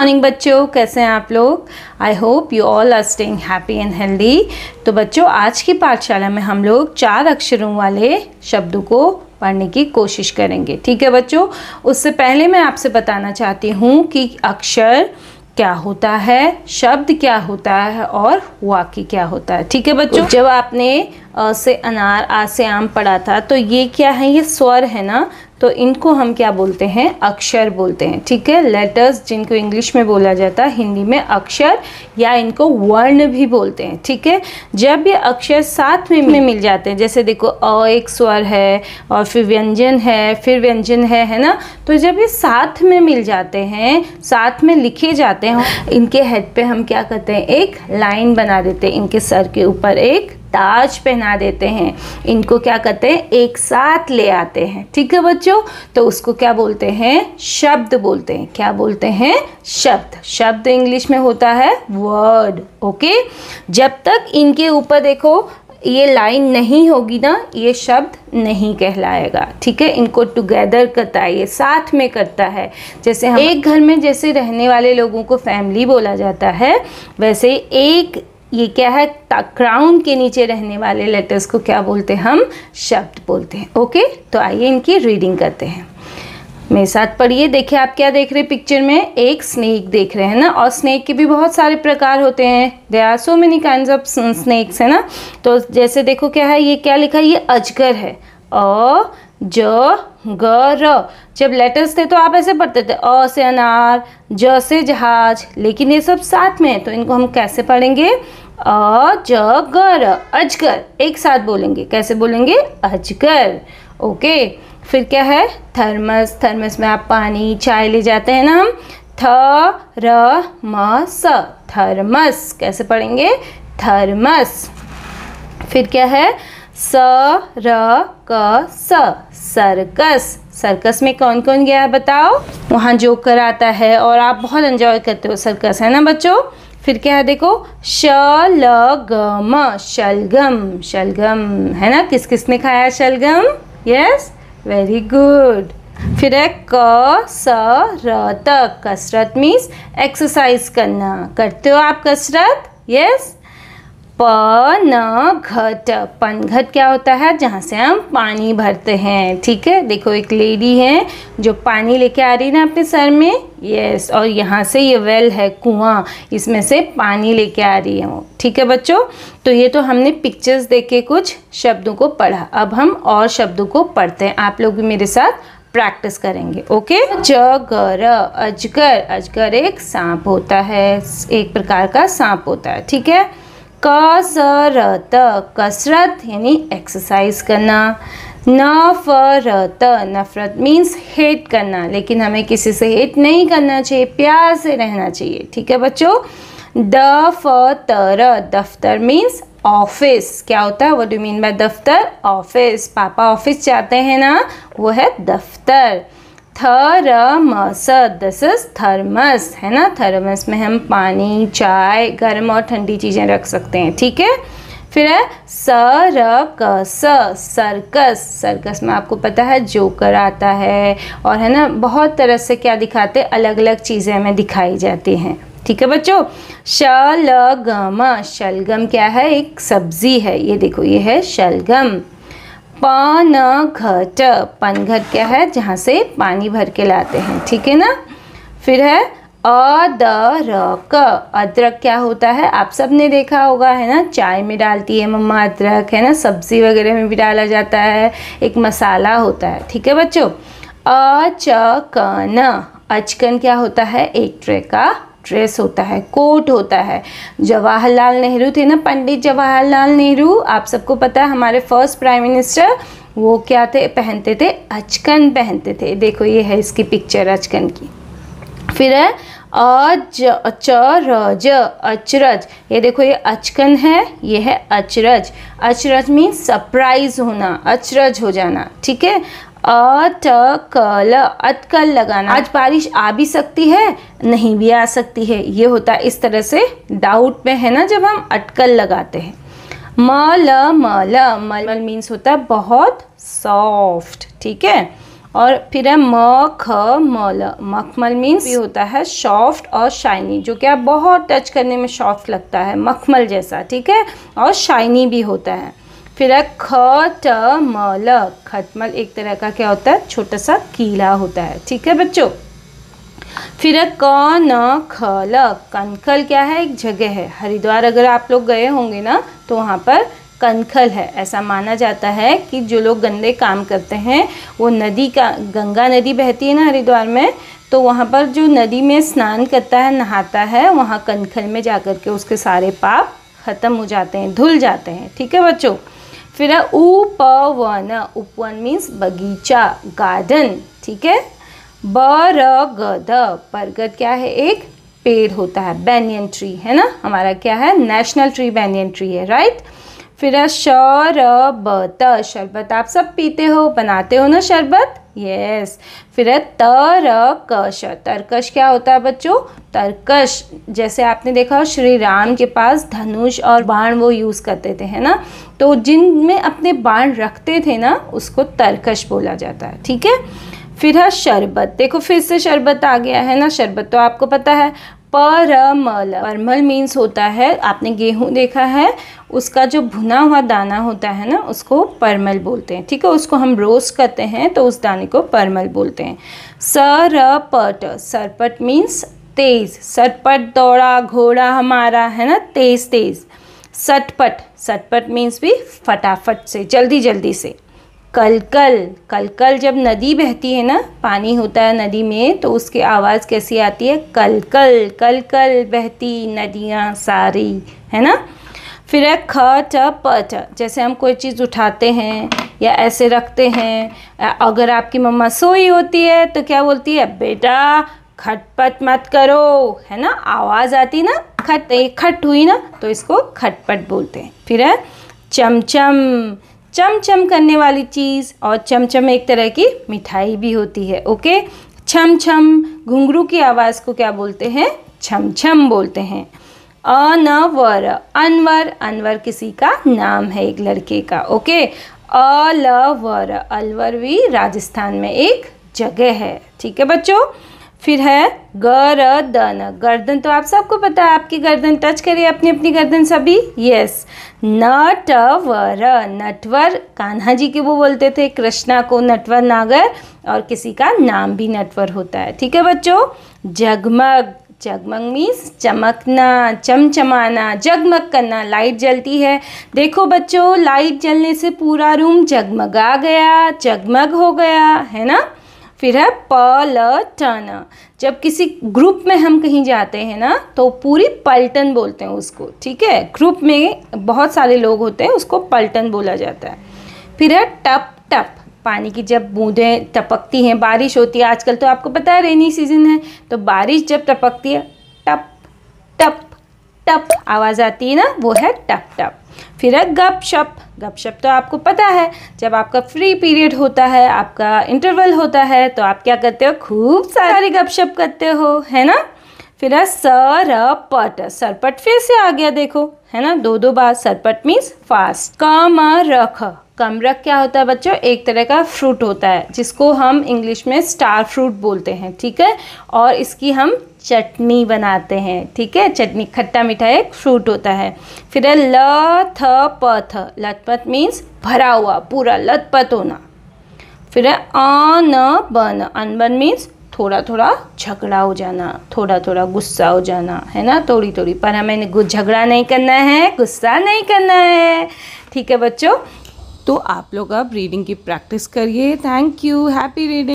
Morning बच्चों, कैसे हैं आप लोग। I hope you all are staying happy and healthy. तो बच्चों, आज की पाठशाला में हम लोग 4 अक्षरों वाले शब्दों को पढ़ने की कोशिश करेंगे। ठीक है बच्चों, उससे पहले मैं आपसे बताना चाहती हूँ कि अक्षर क्या होता है, शब्द क्या होता है और वाक्य क्या होता है। ठीक है बच्चों, जब आपने अ से अनार, आ से आम पढ़ा था, तो ये क्या है, ये स्वर है ना, तो इनको हम क्या बोलते हैं, अक्षर बोलते हैं। ठीक है, लेटर्स जिनको इंग्लिश में बोला जाता है, हिंदी में अक्षर या इनको वर्ण भी बोलते हैं। ठीक है, जब ये अक्षर साथ में मिल जाते हैं, जैसे देखो अ एक स्वर है और फिर व्यंजन है, फिर व्यंजन है ना, तो जब ये साथ में मिल जाते हैं, साथ में लिखे जाते हैं, इनके हेड पे हम क्या करते हैं, एक लाइन बना देते हैं, इनके सर के ऊपर एक ताज पहना देते हैं, इनको क्या करते हैं, एक साथ ले आते हैं। ठीक है बच्चों, तो उसको क्या बोलते हैं, शब्द बोलते हैं। क्या बोलते हैं, शब्द। शब्द इंग्लिश में होता है वर्ड। ओके, जब तक इनके ऊपर देखो ये लाइन नहीं होगी ना, ये शब्द नहीं कहलाएगा। ठीक है, इनको टुगेदर करता है, ये साथ में करता है। जैसे हम एक घर में जैसे रहने वाले लोगों को फैमिली बोला जाता है, वैसे एक ये क्या है, क्राउन के नीचे रहने वाले लेटर्स को क्या बोलते हैं, हम शब्द बोलते हैं। ओके, तो आइए इनकी रीडिंग करते हैं, मेरे साथ पढ़िए। देखिए आप क्या देख रहे हैं पिक्चर में, एक स्नेक देख रहे हैं ना, और स्नेक के भी बहुत सारे प्रकार होते हैं। There are so many kinds of snakes, है ना। तो जैसे देखो क्या है, ये क्या लिखा है, ये अजगर है। अ ज ग र, जब लेटर्स थे तो आप ऐसे पढ़ते थे, अ से अनार, ज से जहाज, लेकिन ये सब साथ में है, तो इनको हम कैसे पढ़ेंगे, अ ज ग र, अजगर। एक साथ बोलेंगे, कैसे बोलेंगे, अजगर। ओके, फिर क्या है, थर्मस। थर्मस में आप पानी, चाय ले जाते हैं ना हम, थ र म स, थर्मस। कैसे पढ़ेंगे, थर्मस। फिर क्या है, स र क स, सर्कस। सर्कस में कौन कौन गया है बताओ, वहाँ जोकर आता है और आप बहुत एंजॉय करते हो सर्कस, है ना बच्चों। फिर क्या है, देखो श ल ग म, शलगम। शलगम है ना, किस किस ने खाया शलगम, यस, वेरी गुड। फिर है क स र त, कसरत मीन्स एक्सरसाइज करना। करते हो आप कसरत, यस। प न घ ट, पनघट क्या होता है, जहाँ से हम पानी भरते हैं। ठीक है, देखो एक लेडी है जो पानी लेके आ रही है ना अपने सर में, यस, और यहाँ से ये वेल है, कुआं, इसमें से पानी लेके आ रही है वो। ठीक है बच्चों, तो ये तो हमने पिक्चर्स देख के कुछ शब्दों को पढ़ा। अब हम और शब्दों को पढ़ते हैं, आप लोग भी मेरे साथ प्रैक्टिस करेंगे। ओके, अजगर। अजगर, अजगर एक सांप होता है, एक प्रकार का सांप होता है। ठीक है, कसरत, कसरत यानी एक्सरसाइज करना। नफरत, नफरत मीन्स हेट करना, लेकिन हमें किसी से हेट नहीं करना चाहिए, प्यार से रहना चाहिए। ठीक है बच्चों। दफ्तर, दफ्तर मीन्स ऑफिस। क्या होता है, what do you mean by दफ्तर, ऑफिस। पापा ऑफिस जाते हैं ना, वो है दफ्तर। थर्मस, दिस इज थर्मस, है ना। थर्मस में हम पानी, चाय, गर्म और ठंडी चीज़ें रख सकते हैं। ठीक है, फिर है सर्कस, सर्कस। सर्कस में आपको पता है जोकर आता है, और है ना बहुत तरह से क्या दिखाते, अलग अलग चीज़ें हमें दिखाई जाती हैं। ठीक है बच्चों। शलगम, शलगम क्या है, एक सब्जी है, ये देखो ये है शलगम। पनघट, पनघट क्या है, जहाँ से पानी भर के लाते हैं। ठीक है ना। फिर है अदरक, अदरक क्या होता है, आप सब ने देखा होगा, है ना, चाय में डालती है मम्मा अदरक, है ना, सब्जी वगैरह में भी डाला जाता है, एक मसाला होता है। ठीक है बच्चों। अचकन, अचकन क्या होता है, एक तरह का ड्रेस होता है, कोट होता है। जवाहरलाल नेहरू थे ना, पंडित जवाहरलाल नेहरू, आप सबको पता है, हमारे फर्स्ट प्राइम मिनिस्टर, वो क्या थे, पहनते थे, अचकन पहनते थे। देखो ये है इसकी पिक्चर अचकन की। फिर है अचरज, अचरज, ये देखो ये अचकन है, ये है अचरज। अचरज मीन्स सरप्राइज होना, अचरज हो जाना। ठीक है। अटकल, अटकल लगाना, आज बारिश आ भी सकती है, नहीं भी आ सकती है, ये होता है इस तरह से डाउट में, है ना, जब हम अटकल लगाते हैं। मलमल, मलमल मीन्स होता है बहुत सॉफ्ट। ठीक है, और फिर है मखमल। मखमल मीन्स भी होता है सॉफ्ट और शाइनी, जो कि आप बहुत टच करने में सॉफ्ट लगता है, मखमल जैसा, ठीक है, और शाइनी भी होता है। फिर है खटमल। खटमल एक तरह का क्या होता है, छोटा सा कीड़ा होता है, ठीक है बच्चों। फिर है कनखल। कनखल क्या है, एक जगह है। हरिद्वार अगर आप लोग गए होंगे ना तो वहाँ पर कनखल है। ऐसा माना जाता है कि जो लोग गंदे काम करते हैं, वो नदी का, गंगा नदी बहती है ना हरिद्वार में, तो वहाँ पर जो नदी में स्नान करता है, नहाता है, वहाँ कनखल में जाकर के उसके सारे पाप खत्म हो जाते हैं, धुल जाते हैं, ठीक है बच्चों। फिर है उपवन। उपवन मीन्स बगीचा, गार्डन, ठीक है। बरगद। बरगद क्या है, एक पेड़ होता है, बैनियन ट्री है ना, हमारा क्या है, नेशनल ट्री बैनियन ट्री है, राइट। फिर है शरबत। शरबत आप सब पीते हो, बनाते हो ना शरबत, यस। फिर है तरकश। तरकश क्या होता है बच्चों, तरकश जैसे आपने देखा श्री राम के पास धनुष और बाण वो यूज़ करते थे, है ना, तो जिनमें अपने बाण रखते थे ना, उसको तरकश बोला जाता है, ठीक है। फिर है शरबत। देखो फिर से शरबत आ गया है ना, शरबत तो आपको पता है। परमल। परमल मीन्स होता है, आपने गेहूं देखा है, उसका जो भुना हुआ दाना होता है ना, उसको परमल बोलते हैं, ठीक है। उसको हम रोस्ट करते हैं तो उस दाने को परमल बोलते हैं। सरपट। सरपट मीन्स तेज। सरपट दौड़ा घोड़ा हमारा, है ना, तेज तेज। सटपट। सटपट मीन्स भी फटाफट से, जल्दी जल्दी से। कलकल। कलकल जब नदी बहती है ना, पानी होता है नदी में, तो उसकी आवाज़ कैसी आती है, कलकल। कलकल बहती नदियाँ सारी, है ना। फिर है खटपट। जैसे हम कोई चीज़ उठाते हैं या ऐसे रखते हैं, अगर आपकी मम्मा सोई होती है तो क्या बोलती है, बेटा खटपट मत करो, है ना, आवाज़ आती ना, खट, खट हुई ना, तो इसको खटपट बोलते हैं। फिर है चमचम। चमचम करने वाली चीज़, और चमचम एक तरह की मिठाई भी होती है, ओके। छम छम, घुंघरू की आवाज़ को क्या बोलते हैं, छम छम बोलते हैं। अनवर। अनवर, अनवर किसी का नाम है, एक लड़के का, ओके। अलवर। अलवर भी राजस्थान में एक जगह है, ठीक है बच्चों। फिर है गर्दन। गर्दन तो आप सबको पता है, आपकी गर्दन टच करिए अपनी अपनी गर्दन सभी, यस। नटवर। नटवर कान्हा जी के वो बोलते थे, कृष्णा को नटवर नागर, और किसी का नाम भी नटवर होता है, ठीक है बच्चों। जगमग। जगमग मीन्स चमकना, चमचमाना, जगमग करना, लाइट जलती है, देखो बच्चों लाइट जलने से पूरा रूम जगमगा गया, जगमग हो गया, है ना। फिर है पलटन। जब किसी ग्रुप में हम कहीं जाते हैं ना, तो पूरी पलटन बोलते हैं उसको, ठीक है। ग्रुप में बहुत सारे लोग होते हैं, उसको पलटन बोला जाता है। फिर है टप टप। पानी की जब बूंदें टपकती हैं, बारिश होती है, आजकल तो आपको पता है रेनी सीजन है, तो बारिश जब टपकती है, टप टप टप आवाज़ आती है ना, वो है टप टप। फिर है गपशप। गपशप तो आपको पता है, जब आपका फ्री पीरियड होता है, आपका इंटरवल होता है, तो आप क्या करते हो, खूब सारी गपशप करते हो, है ना। फिर है सरपट। सरपट फिर से आ गया देखो, है ना, दो दो बार। सरपट मीन्स फास्ट। कमरख। कमरख क्या होता है बच्चों, एक तरह का फ्रूट होता है, जिसको हम इंग्लिश में स्टार फ्रूट बोलते हैं, ठीक है। और इसकी हम चटनी बनाते हैं, ठीक है, चटनी, खट्टा मीठा एक फ्रूट होता है। फिर है लथपथ। लथपथ मीन्स भरा हुआ, पूरा लथपथ होना। फिर है अनबन। अनबन मीन्स थोड़ा थोड़ा झगड़ा हो जाना, थोड़ा थोड़ा गुस्सा हो जाना, है ना, थोड़ी थोड़ी, पर हमें झगड़ा नहीं करना है, गुस्सा नहीं करना है, ठीक है बच्चों। तो आप लोग अब रीडिंग की प्रैक्टिस करिए। Thank you, happy reading.